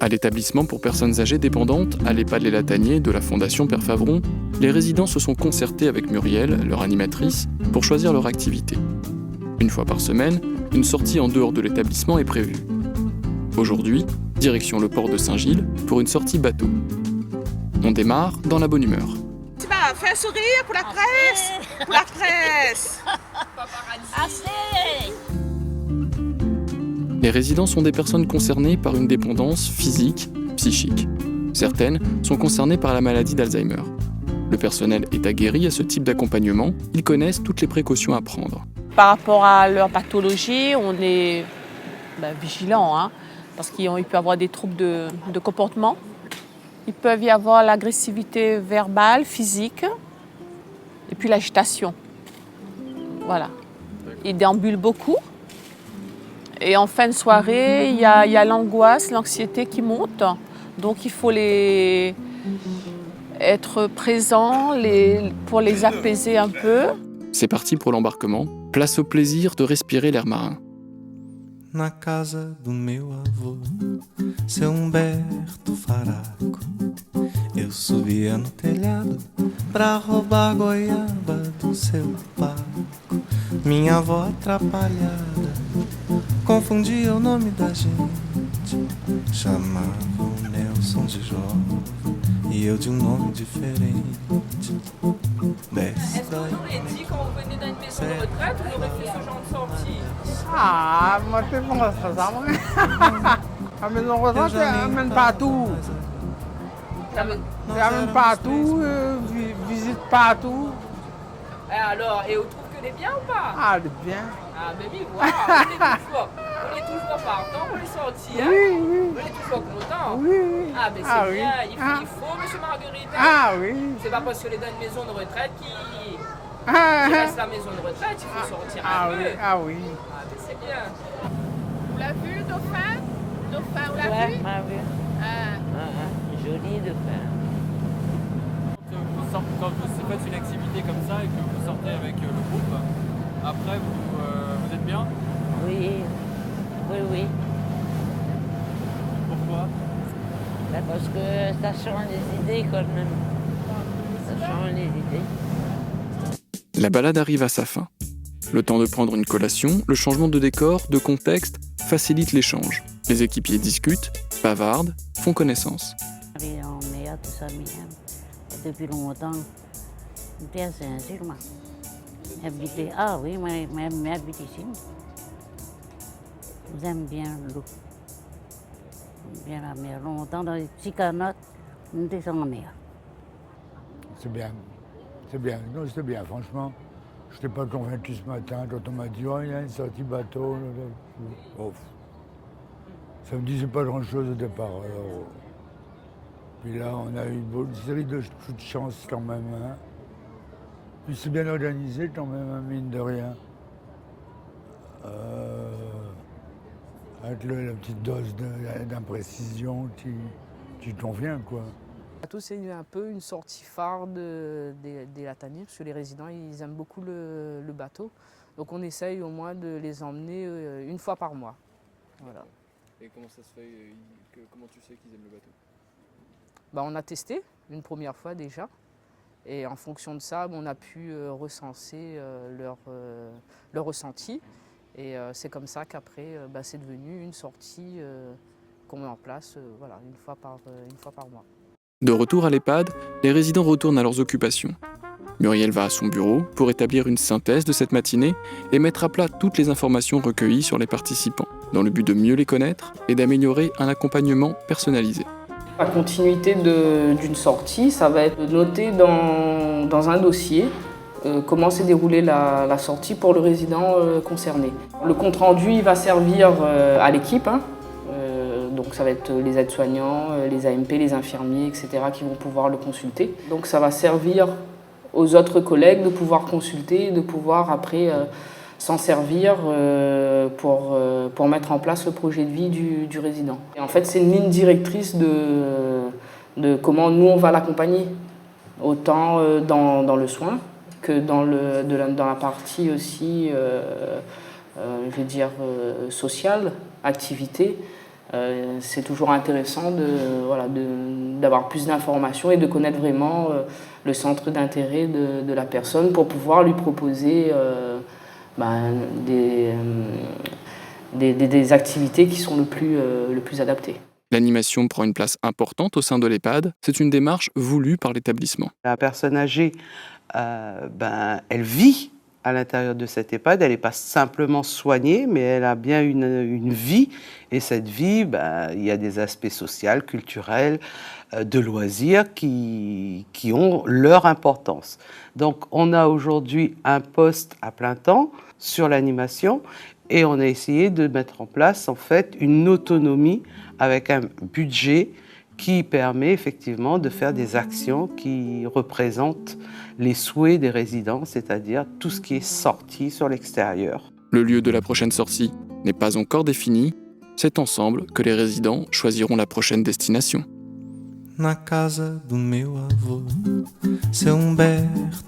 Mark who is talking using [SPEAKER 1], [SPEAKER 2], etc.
[SPEAKER 1] À l'établissement pour personnes âgées dépendantes, à l'EHPAD Les Lataniers de la Fondation Père Favron, les résidents se sont concertés avec Muriel, leur animatrice, pour choisir leur activité. Une fois par semaine, une sortie en dehors de l'établissement est prévue. Aujourd'hui, direction le port de Saint-Gilles pour une sortie bateau. On démarre dans la bonne humeur.
[SPEAKER 2] Tu vas faire sourire pour la presse. Pour la presse.
[SPEAKER 1] Les résidents sont des personnes concernées par une dépendance physique, psychique. Certaines sont concernées par la maladie d'Alzheimer. Le personnel est aguerri à ce type d'accompagnement, ils connaissent toutes les précautions à prendre.
[SPEAKER 3] Par rapport à leur pathologie, on est vigilants, parce qu'il peut y avoir des troubles de comportement. Il peut y avoir l'agressivité verbale, physique, et puis l'agitation. Voilà. Ils déambulent beaucoup. Et en fin de soirée, il y a l'angoisse, l'anxiété qui monte. Donc il faut être présent pour les apaiser un peu.
[SPEAKER 1] C'est parti pour l'embarquement. Place au plaisir de respirer l'air marin.
[SPEAKER 4] Na casa do meu avô, seu Humberto Faraco, eu subia no telhado pra roubar goiaba do seu Paco. Minha avó atrapalhada confundia o nome da gente, chamava o Nelson de jovem e eu de nome diferente.
[SPEAKER 5] Est-ce qu'on aurait dit quand on venait d'une maison de retraite, on aurait fait ce genre de sortie?
[SPEAKER 6] Ah, mas tem como nós fazemos, né? A maison de retraite, amène partout. Amène partout, visite partout.
[SPEAKER 5] Alors, et on trouve que les biens ou pas?
[SPEAKER 6] Ah, elle est bien.
[SPEAKER 5] Ah, mais oui, voilà, on est toujours partant pour les sorties, hein?
[SPEAKER 6] Oui, oui.
[SPEAKER 5] On est toujours content.
[SPEAKER 6] Oui, oui.
[SPEAKER 5] Ah, mais c'est bien, il faut, monsieur Marguerite.
[SPEAKER 6] Ah, oui.
[SPEAKER 5] C'est pas parce qu'on est dans une maison de retraite qui
[SPEAKER 6] Ah,
[SPEAKER 5] reste la maison de retraite, il faut sortir un peu.
[SPEAKER 6] oui, ah oui.
[SPEAKER 5] Ah, mais c'est bien.
[SPEAKER 2] Vous l'avez vu, le dauphin? Le dauphin, vous l'avez
[SPEAKER 7] Ouais,
[SPEAKER 2] vu?
[SPEAKER 7] m'a vu. Joli de faire.
[SPEAKER 8] Quand vous faites une activité comme ça et que vous sortez avec le groupe, après vous êtes bien?
[SPEAKER 7] Oui, oui, oui.
[SPEAKER 8] Pourquoi?
[SPEAKER 7] Parce que ça change les idées quand même. Ça change les idées.
[SPEAKER 1] La balade arrive à sa fin. Le temps de prendre une collation, le changement de décor, de contexte, facilite l'échange. Les équipiers discutent, bavardent, font connaissance.
[SPEAKER 7] On est à tout ça, depuis longtemps. Bien Saint-Gilles, habité. Ah oui, mais habite ici. J'aime bien l'eau. Bien la mer. Longtemps dans les petits canots, on était en mer.
[SPEAKER 9] C'est bien. C'est bien. Non, c'était bien, franchement. Je n'étais pas convaincu ce matin quand on m'a dit « Oh, il y a une sortie bateau. » Oh. Ça ne me disait pas grand-chose au départ. Alors. Puis là, on a eu une série de coups de chance quand même. Hein. Puis c'est bien organisé quand même, mine de rien. Avec la petite dose d'imprécision qui convient, quoi.
[SPEAKER 3] Bateau, c'est un peu une sortie phare des Lataniers, parce que les résidents, ils aiment beaucoup le bateau. Donc on essaye au moins de les emmener une fois par mois. Voilà.
[SPEAKER 8] Et comment ça se fait? Comment tu sais qu'ils aiment le bateau?
[SPEAKER 3] On a testé une première fois déjà. Et en fonction de ça, on a pu recenser leur ressenti. Et c'est comme ça qu'après, c'est devenu une sortie qu'on met en place une fois par mois.
[SPEAKER 1] De retour à l'EHPAD, les résidents retournent à leurs occupations. Muriel va à son bureau pour établir une synthèse de cette matinée et mettre à plat toutes les informations recueillies sur les participants, dans le but de mieux les connaître et d'améliorer un accompagnement personnalisé.
[SPEAKER 3] La continuité d'une sortie, ça va être noté dans un dossier comment s'est déroulée la sortie pour le résident concerné. Le compte-rendu il va servir à l'équipe, donc ça va être les aides-soignants, les AMP, les infirmiers, etc. qui vont pouvoir le consulter. Donc ça va servir aux autres collègues de pouvoir consulter, de pouvoir après s'en servir pour mettre en place le projet de vie du résident. Et en fait, c'est une ligne directrice de comment nous on va l'accompagner, autant dans le soin que dans la partie aussi, sociale, activité, C'est toujours intéressant d'avoir plus d'informations et de connaître vraiment le centre d'intérêt de la personne pour pouvoir lui proposer des activités qui sont le plus adaptées.
[SPEAKER 1] L'animation prend une place importante au sein de l'EHPAD. C'est une démarche voulue par l'établissement.
[SPEAKER 10] La personne âgée, elle vit à l'intérieur de cette EHPAD. Elle n'est pas simplement soignée, mais elle a bien une vie. Et cette vie, il y a des aspects sociaux, culturels, de loisirs qui ont leur importance. Donc on a aujourd'hui un poste à plein temps sur l'animation et on a essayé de mettre en place en fait une autonomie avec un budget qui permet effectivement de faire des actions qui représentent les souhaits des résidents, c'est-à-dire tout ce qui est sorti sur l'extérieur.
[SPEAKER 1] Le lieu de la prochaine sortie n'est pas encore défini. C'est ensemble que les résidents choisiront la prochaine destination.
[SPEAKER 4] Na casa do meu avô, seu Humberto